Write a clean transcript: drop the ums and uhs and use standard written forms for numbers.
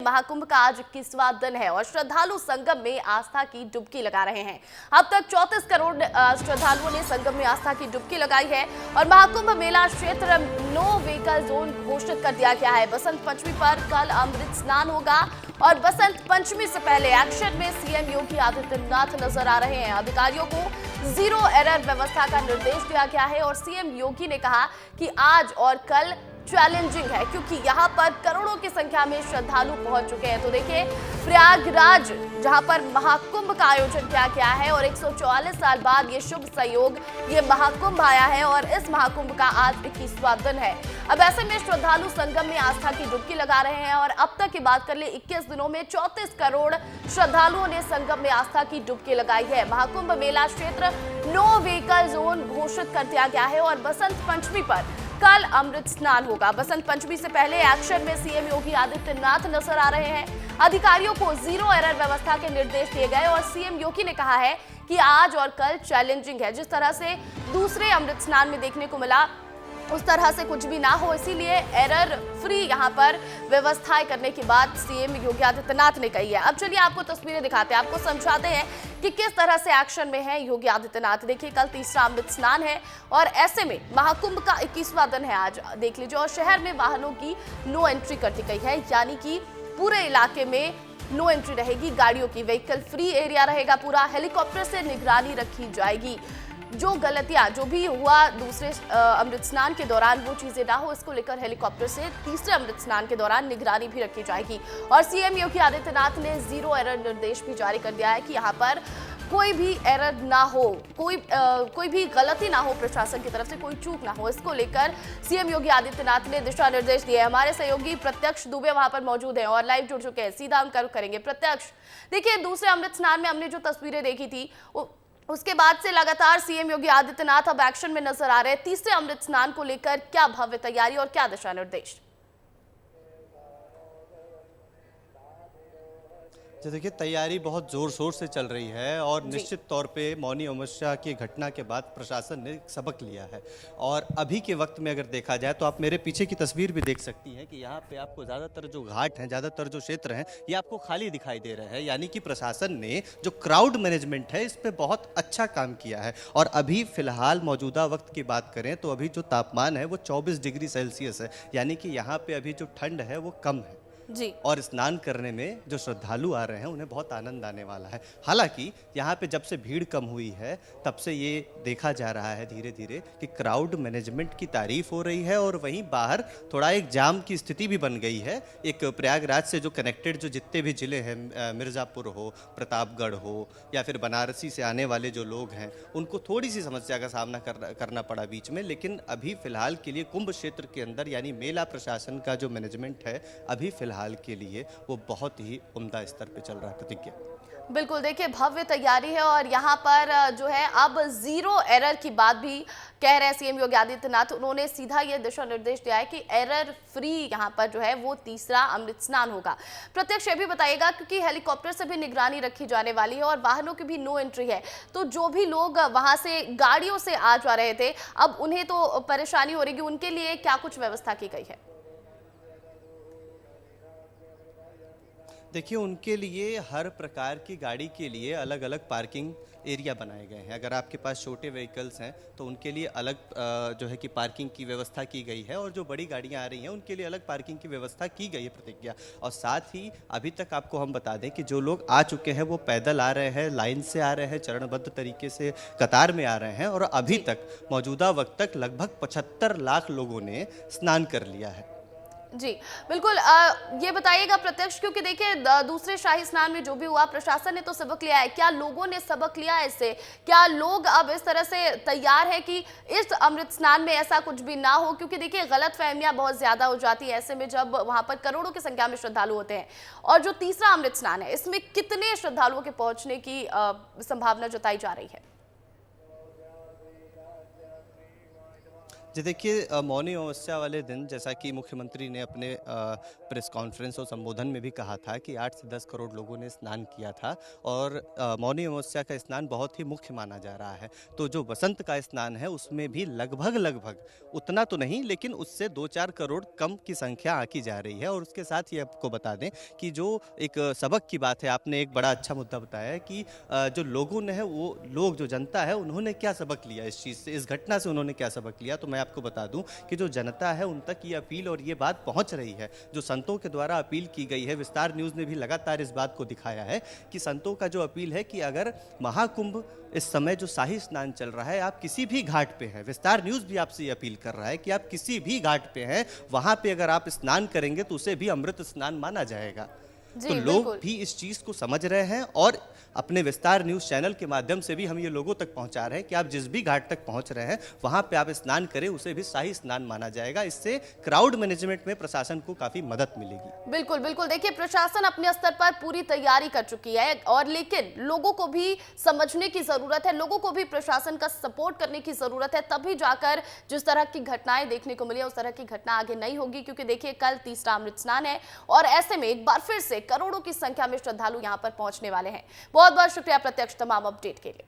महाकुंभ का आज 21वां दिन है और श्रद्धालु संगम में आस्था की डुबकी लगा रहे हैं। अब तक 34 करोड़ श्रद्धालुओं ने संगम में आस्था की डुबकी लगाई है और महाकुंभ मेला क्षेत्र नो व्हीकल जोन घोषित कर दिया गया है। बसंत पंचमी पर कल अमृत स्नान होगा और बसंत पंचमी से पहले एक्शन में सीएम योगी आदित्यनाथ नजर आ रहे हैं। अधिकारियों को जीरो एरर व्यवस्था का निर्देश दिया गया है और सीएम योगी ने कहा कि आज और कल चैलेंजिंग है क्योंकि यहाँ पर करोड़ों की संख्या में श्रद्धालु पहुंच चुके हैं। तो देखिए, प्रयागराज जहां पर महाकुंभ का आयोजन किया गया है और 144 साल बाद ये शुभ संयोग, ये महाकुंभ आया है और इस महाकुंभ का आज 21वां दिन है। अब ऐसे में श्रद्धालु संगम में आस्था की डुबकी लगा रहे हैं और अब तक की बात कर ले 21 दिनों में 34 करोड़ श्रद्धालुओं ने संगम में आस्था की डुबकी लगाई है। महाकुंभ मेला क्षेत्र नो व्हीकल जोन घोषित कर दिया गया है और बसंत पंचमी पर कल अमृत स्नान होगा। बसंत पंचमी से पहले एक्शन में सीएम योगी आदित्यनाथ नजर आ रहे हैं। अधिकारियों को जीरो एरर व्यवस्था के निर्देश दिए गए और सीएम योगी ने कहा है कि आज और कल चैलेंजिंग है। जिस तरह से दूसरे अमृत स्नान में देखने को मिला उस तरह से कुछ भी ना हो, इसीलिए एरर फ्री यहाँ पर व्यवस्थाएं करने की बात सीएम योगी आदित्यनाथ ने कही है। अब चलिए आपको तस्वीरें दिखाते हैं, आपको समझाते हैं कि किस तरह से एक्शन में है योगी आदित्यनाथ। देखिए, कल तीसरा अमृत स्नान है और ऐसे में महाकुंभ का 21वां दिन है आज, देख लीजिए। और शहर में वाहनों की नो एंट्री कर दी गई है, यानी कि पूरे इलाके में नो एंट्री रहेगी। गाड़ियों की व्हीकल फ्री एरिया रहेगा पूरा। हेलीकॉप्टर से निगरानी रखी जाएगी। जो गलतियां जो भी हुआ दूसरे अमृत स्नान के दौरान वो चीजें ना हो, इसको लेकर हेलीकॉप्टर से तीसरे अमृत स्नान के दौरान निगरानी भी रखी जाएगी। और सीएम योगी आदित्यनाथ ने जीरो एरर निर्देश भी जारी कर दिया है कि यहाँ पर कोई भी एरर ना हो, कोई भी गलती ना हो, प्रशासन की तरफ से कोई चूक ना हो, इसको लेकर सीएम योगी आदित्यनाथ ने दिशा निर्देश दिए। हमारे सहयोगी प्रत्यक्ष दुबे वहां पर मौजूद हैं और लाइव जुड़ चुके हैं, सीधा हम करेंगे। प्रत्यक्ष, देखिए, दूसरे अमृत स्नान में हमने जो तस्वीरें देखी थी उसके बाद से लगातार सीएम योगी आदित्यनाथ अब एक्शन में नजर आ रहे हैं। तीसरे अमृत स्नान को लेकर क्या भव्य तैयारी और क्या दिशा निर्देश? तो देखिए, तैयारी बहुत ज़ोर शोर से चल रही है और निश्चित तौर पे मौनी अमावस्या की घटना के बाद प्रशासन ने सबक लिया है। और अभी के वक्त में अगर देखा जाए तो आप मेरे पीछे की तस्वीर भी देख सकती हैं कि यहाँ पे आपको ज़्यादातर जो घाट हैं, ज़्यादातर जो क्षेत्र हैं, ये आपको खाली दिखाई दे रहे हैं। यानी कि प्रशासन ने जो क्राउड मैनेजमेंट है इस पर बहुत अच्छा काम किया है। और अभी फ़िलहाल मौजूदा वक्त की बात करें तो अभी जो तापमान है वो 24 डिग्री सेल्सियस है, यानी कि यहाँ पे अभी जो ठंड है वो कम है जी। और स्नान करने में जो श्रद्धालु आ रहे हैं उन्हें बहुत आनंद आने वाला है। हालांकि यहाँ पे जब से भीड़ कम हुई है तब से ये देखा जा रहा है धीरे धीरे कि क्राउड मैनेजमेंट की तारीफ हो रही है और वहीं बाहर थोड़ा एक जाम की स्थिति भी बन गई है। एक प्रयागराज से जो कनेक्टेड जो जितने भी ज़िले हैं, मिर्ज़ापुर हो, प्रतापगढ़ हो या फिर बनारसी से आने वाले जो लोग हैं, उनको थोड़ी सी समस्या का सामना करना पड़ा बीच में। लेकिन अभी फ़िलहाल के लिए कुंभ क्षेत्र के अंदर यानी मेला प्रशासन का जो मैनेजमेंट है अभी फ़िलहाल के लिए वो बहुत ही उम्दा स्तर पे चल रहा है। प्रतिज्ञा, बिल्कुल, देखिए, भव्य तैयारी है और यहाँ पर जो है अब जीरो एरर की बात भी कह रहे हैं सीएम योगी आदित्यनाथ। उन्होंने सीधा ये दिशा निर्देश दिया है कि एरर फ्री यहाँ पर जो है वो तीसरा अमृत स्नान होगा। प्रत्यक्ष ये भी बताइएगा, क्योंकि हेलीकॉप्टर से भी निगरानी रखी जाने वाली है और वाहनों की भी नो एंट्री है, तो जो भी लोग वहां से गाड़ियों से आ जा रहे थे अब उन्हें तो परेशानी हो रही, उनके लिए क्या कुछ व्यवस्था की गई है? देखिए, उनके लिए हर प्रकार की गाड़ी के लिए अलग अलग पार्किंग एरिया बनाए गए हैं। अगर आपके पास छोटे व्हीकल्स हैं तो उनके लिए अलग जो है कि पार्किंग की व्यवस्था की गई है और जो बड़ी गाड़ियां आ रही हैं उनके लिए अलग पार्किंग की व्यवस्था की गई है। प्रतिज्ञा, और साथ ही अभी तक आपको हम बता दें कि जो लोग आ चुके हैं वो पैदल आ रहे हैं, लाइन से आ रहे हैं, चरणबद्ध तरीके से कतार में आ रहे हैं और अभी तक मौजूदा वक्त तक लगभग 75 लाख लोगों ने स्नान कर लिया है। जी बिल्कुल, ये बताइएगा प्रत्यक्ष, क्योंकि देखिए दूसरे शाही स्नान में जो भी हुआ प्रशासन ने तो सबक लिया है, क्या लोगों ने सबक लिया है इससे? क्या लोग अब इस तरह से तैयार है कि इस अमृत स्नान में ऐसा कुछ भी ना हो? क्योंकि देखिए गलतफहमियां बहुत ज्यादा हो जाती है ऐसे में जब वहां पर करोड़ों की संख्या में श्रद्धालु होते हैं। और जो तीसरा अमृत स्नान है इसमें कितने श्रद्धालुओं के पहुंचने की संभावना जताई जा रही है? जी देखिए, मौनी अमावस्या वाले दिन जैसा कि मुख्यमंत्री ने अपने प्रेस कॉन्फ्रेंस और संबोधन में भी कहा था कि 8 से 10 करोड़ लोगों ने स्नान किया था और मौनी अमावस्या का स्नान बहुत ही मुख्य माना जा रहा है। तो जो बसंत का स्नान है उसमें भी लगभग लगभग उतना तो नहीं, लेकिन उससे 2-4 करोड़ कम की संख्या आकी जा रही है। और उसके साथ ही आपको बता दें कि जो एक सबक की बात है, आपने एक बड़ा अच्छा मुद्दा बताया है कि जो लोगों ने है, वो लोग जो जनता है उन्होंने क्या सबक लिया इस चीज़ से, इस घटना से उन्होंने क्या सबक लिया। तो मैं आपको बता दूं कि जो जनता है उन तक ये अपील और ये बात पहुंच रही है, जो संतों के द्वारा अपील की गई है। विस्तार न्यूज़ ने भी लगातार इस बात को दिखाया है कि संतों का जो अपील है कि अगर महाकुंभ इस समय जो शाही स्नान चल रहा है, आप किसी भी घाट पे हैं, विस्तार न्यूज़ भी आपसे ये अपील कर रहा है कि आप किसी भी घाट पे हैं, वहां पे अगर आप स्नान करेंगे तो उसे भी अमृत स्नान माना जाएगा। तो जी लोग बिल्कुल। भी इस चीज़ को समझ रहे हैं और अपने विस्तार न्यूज़ चैनल के माध्यम से भी हम ये लोगों तक पहुंचा रहे हैं कि आप जिस भी घाट तक पहुंच रहे हैं वहां पे आप स्नान करें, उसे भी शाही स्नान माना जाएगा। इससे क्राउड मैनेजमेंट में प्रशासन को काफ़ी मदद मिलेगी। बिल्कुल बिल्कुल, देखिए प्रशासन अपने स्तर पर पूरी तैयारी कर चुकी है और लेकिन लोगों को भी समझने की जरूरत है, लोगों को भी प्रशासन का सपोर्ट करने की जरूरत है, तभी जाकर जिस तरह की घटनाएं देखने को मिली उस तरह की घटना आगे नहीं होगी। क्योंकि देखिए कल तीसरा अमृत स्नान है और ऐसे में एक बार फिर से करोड़ों की संख्या में श्रद्धालु यहां पर पहुंचने वाले हैं। बहुत बहुत शुक्रिया प्रत्यक्ष तमाम अपडेट के लिए।